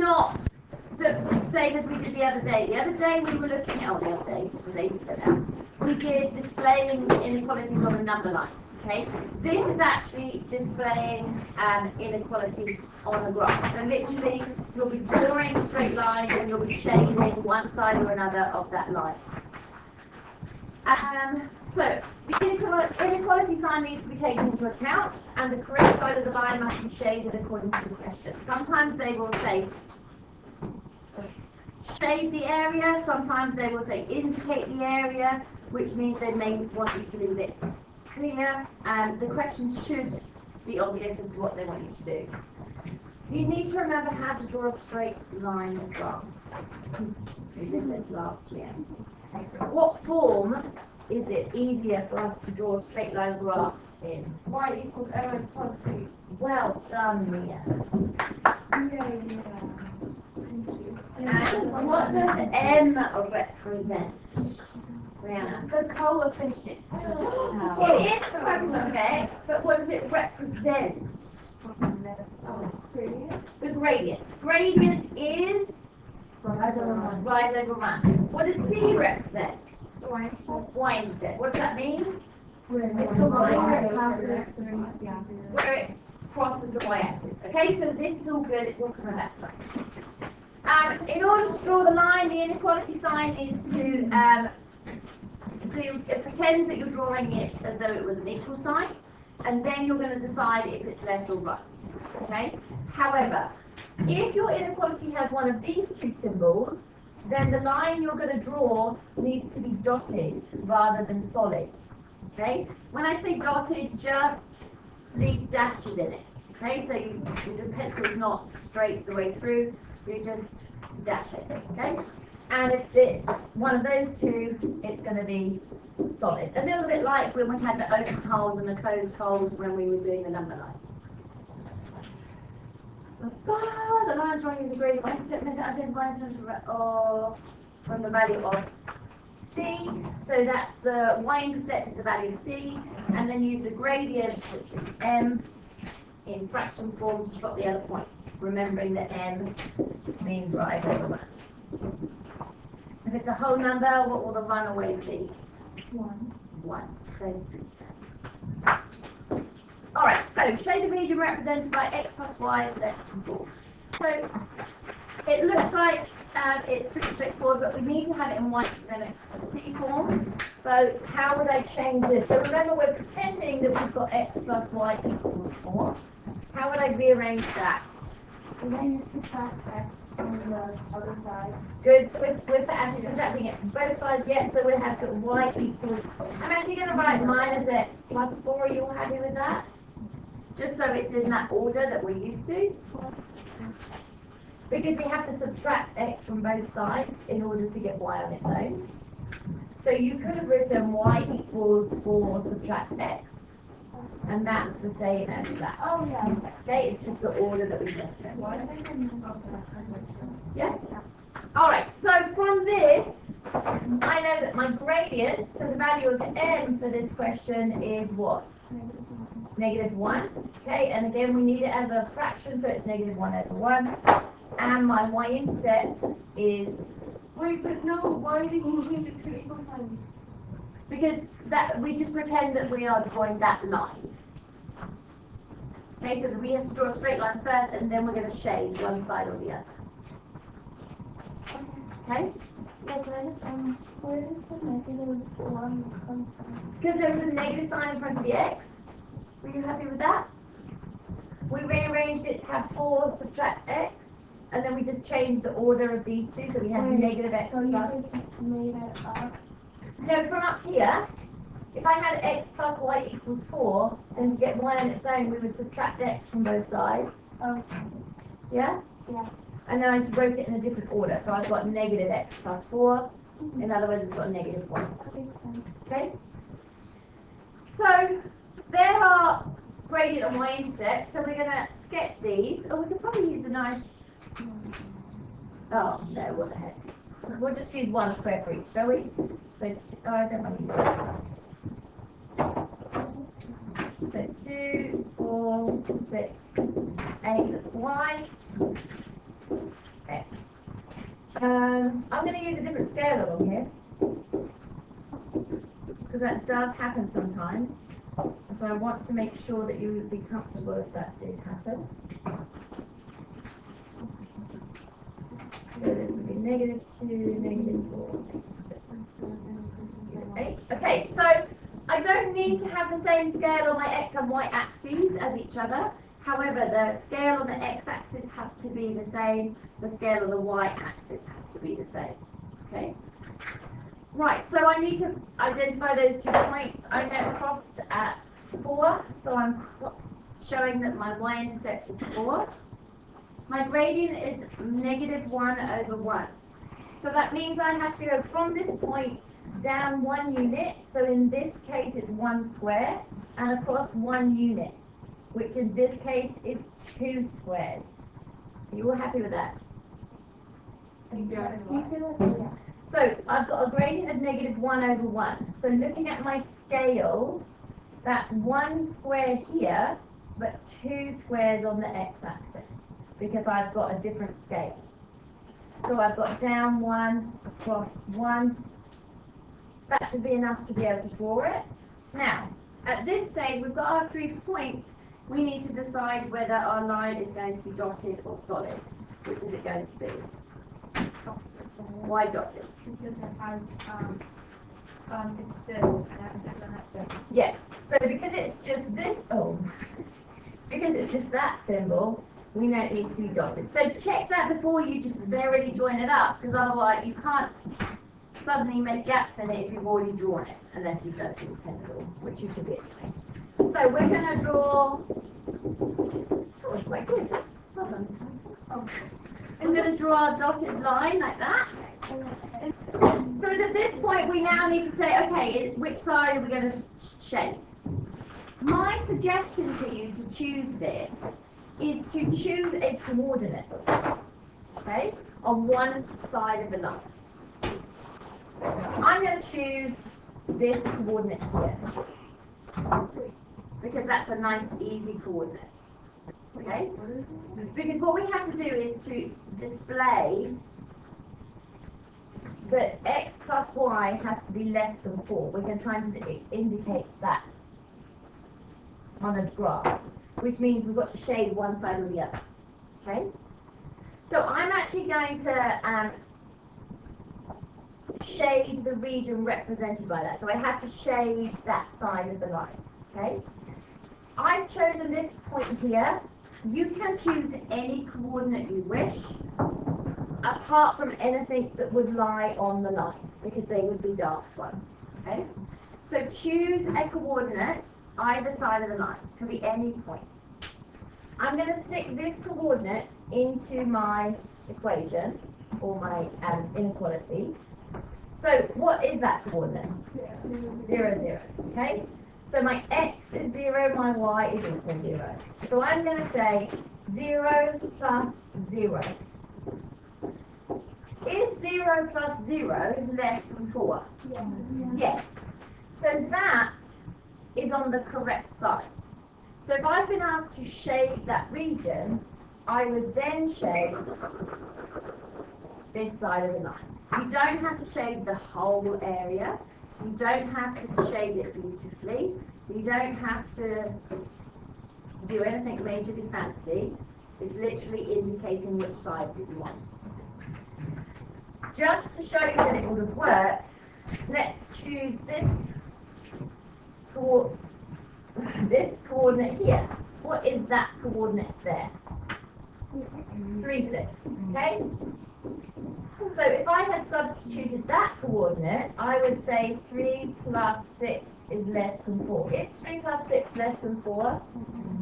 not the same as we did the other day. The other day we were looking at, the other day, it was ages ago now, we did displaying inequalities on a number line. Okay, this is actually displaying inequalities on a graph. So literally, you'll be drawing a straight line and you'll be shading one side or another of that line. So the inequality sign needs to be taken into account, and the correct side of the line must be shaded according to the question. Sometimes they will say shade the area, sometimes they will say indicate the area, which means they may want you to leave it clear, and the question should be obvious as to what they want you to do. You need to remember how to draw a straight line as well. We did this last year. What form is it easier for us to draw straight line graphs in? Y equals MS plus C. Well done, Mia. Thank you. And what does M represent? Rihanna? The coefficient. It is the coefficient of x, but what does it represent? The gradient. Gradient is rise over run. What does C represent? Y-intercept. What does that mean? It's the line where it Where it crosses the y-axis. Okay, so this is all good. It's all coming back to us. In order to draw the line, the inequality sign is to pretend that you're drawing it as though it was an equal sign, and then you're going to decide if it's left or right. Okay. However, if your inequality has one of these two symbols, then the line you're going to draw needs to be dotted rather than solid. Okay. When I say dotted, just leave dashes in it. Okay. So the pencil is not straight the way through. You just dash it. Okay. And if it's one of those two, it's going to be solid. A little bit like when we had the open holes and the closed holes when we were doing the number lines. The line drawing is a gradient y-intercept method identifies from the value of C. So that's the y-intercept is the value of C, and then use the gradient, which is M, in fraction form to plot the other points. Remembering that M means rise over run. If it's a whole number, what will the run always be? 1. Alright, so shade the region represented by x plus y is less than 4. So it looks like it's pretty straightforward, but we need to have it in y then x plus c form. So how would I change this? So remember, we're pretending that we've got x plus y equals 4. How would I rearrange that? And then you subtract x on the other side. Good, so we're actually subtracting x from both sides yet, so we'll have got y equals. I'm actually going to write minus x plus 4. Are you all happy with that? Just so it's in that order that we're used to. Because we have to subtract x from both sides in order to get y on its own. So you could have written y equals 4 subtract x. And that's the same as that. Oh, yeah. Okay, it's just the order that we just went. Yeah? Alright, so from this, I know that my gradient, so the value of m for this question is what? -1. Okay, and again we need it as a fraction, so it's -1 over 1. And my y-intercept is... Wait, but no, why did you change it to equal sign? Because we just pretend that we are drawing that line. Okay, so that we have to draw a straight line first, and then we're going to shade one side or the other. Okay? Yes, Elena? Where does the -1 come from? Because there was a negative sign in front of the x. Were you happy with that? We rearranged it to have 4 subtract x, and then we just changed the order of these two, so we have negative x So you plus. just made it up? No, from up here, if I had x plus y equals 4, then to get y on its own, we would subtract x from both sides. Okay. Yeah? Yeah. And then I just wrote it in a different order. So I've got negative x plus 4. In other words, it's got negative 1. Okay? So there are gradient and y-intercept. So we're going to sketch these. Oh, we could probably use a nice... Oh, no, what the heck. We'll just use 1 square for each, shall we? So, I don't want to use that. So 2, 4, 6, 8, that's y. I'm going to use a different scale along here, because that does happen sometimes. And so I want to make sure that you would be comfortable if that did happen. So this would be -2, -4, -6, 8. Okay, so I don't need to have the same scale on my x and y axes as each other. However, the scale on the x-axis has to be the same. The scale on the y-axis has to be the same. Okay. Right, so I need to identify those 2 points. I know crossed at 4, so I'm showing that my y-intercept is 4. My gradient is -1/1. So that means I have to go from this point down 1 unit. So in this case, it's 1 square, and across 1 unit, which in this case is 2 squares. Are you all happy with that? Yes. So I've got a gradient of -1/1. So looking at my scales, that's 1 square here, but 2 squares on the x-axis, because I've got a different scale. So I've got down 1, across 1. That should be enough to be able to draw it. Now, at this stage, we've got our 3 points. We need to decide whether our line is going to be dotted or solid. Which is it going to be? Why dotted? Because it has, it's this, and then this. Yeah, so because it's just this, because it's just that symbol, we know it needs to be dotted. So check that before you just verily join it up, because otherwise you can't suddenly make gaps in it if you've already drawn it, unless you've done it with a pencil, which you should be anyway. So we're going to draw, oh, it's quite good. Well done, oh. I'm going to draw a dotted line like that. So it's at this point we now need to say, okay, which side are we going to shade? My suggestion to you to choose this is to choose a coordinate, okay, on one side of the line. I'm going to choose this coordinate here, because that's a nice, easy coordinate. Okay? Because what we have to do is to display that x plus y has to be less than 4. We're going to try to indicate that on a graph, which means we've got to shade one side or the other. Okay? So I'm actually going to shade the region represented by that. So I have to shade that side of the line. Okay? I've chosen this point here. You can choose any coordinate you wish, apart from anything that would lie on the line, because they would be dark ones. Okay? So choose a coordinate either side of the line. It can be any point. I'm going to stick this coordinate into my equation, or my inequality. So what is that coordinate? 0, 0. Okay? So my x is 0, my y is also 0. So I'm going to say 0 plus 0. Is 0 plus 0 less than 4? Yeah. Yes. So that is on the correct side. So if I've been asked to shade that region, I would then shade this side of the line. You don't have to shade the whole area. You don't have to shade it beautifully. You don't have to do anything majorly fancy. It's literally indicating which side that you want. Just to show you that it would have worked, let's choose this coordinate here. What is that coordinate there? 3, 6. Okay? So if I had substituted that coordinate, I would say 3 plus 6 is less than 4. Is 3 plus 6 less than 4?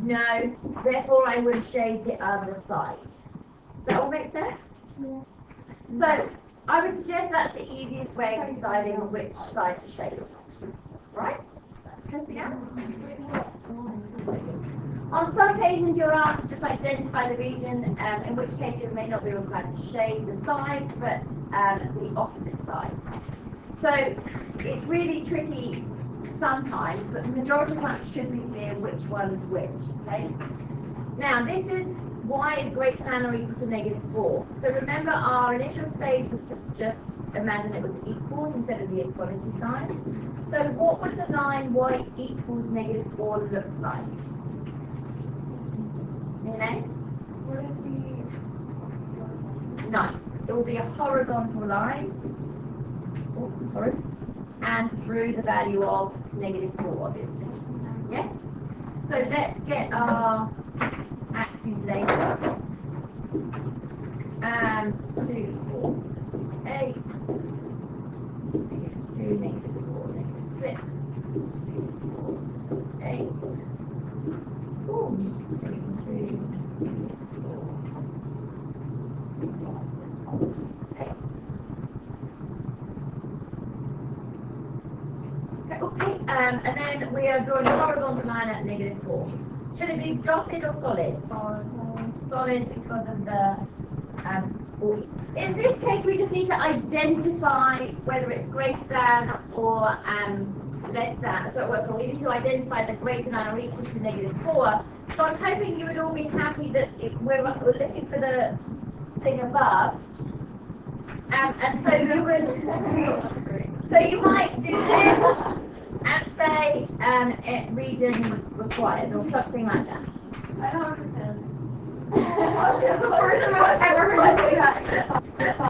No. Therefore, I would shade the other side. Does that all make sense? Yeah. So I would suggest that's the easiest way of deciding which side to shade. Right? Anything else? On some occasions, you're asked to just identify the region, in which case you may not be required to shade the side, but the opposite side. So it's really tricky sometimes, but the majority of the time it should be clear which one's which. Okay. Now this is y is greater than or equal to -4. So remember our initial stage was to just imagine it was equals instead of the equality sign. So what would the line y equals -4 look like? Inez? Would it be Nice. It will be a horizontal line, and through the value of -4, obviously. Yes? So let's get our axes later. 2, 4, 8, -2, -4, -6, 2, 4, 8, 4, 2, 4, 8. Okay, and then we are drawing a horizontal line at -4. Should it be dotted or solid? Solid because of the in this case we just need to identify whether it's greater than or less than. So we need to identify the greater than or equal to -4. So I'm hoping you would all be happy that we're looking for the thing above. And so you would, so you might do this and say region required or something like that. I don't understand. What's the first time I've ever heard you say that?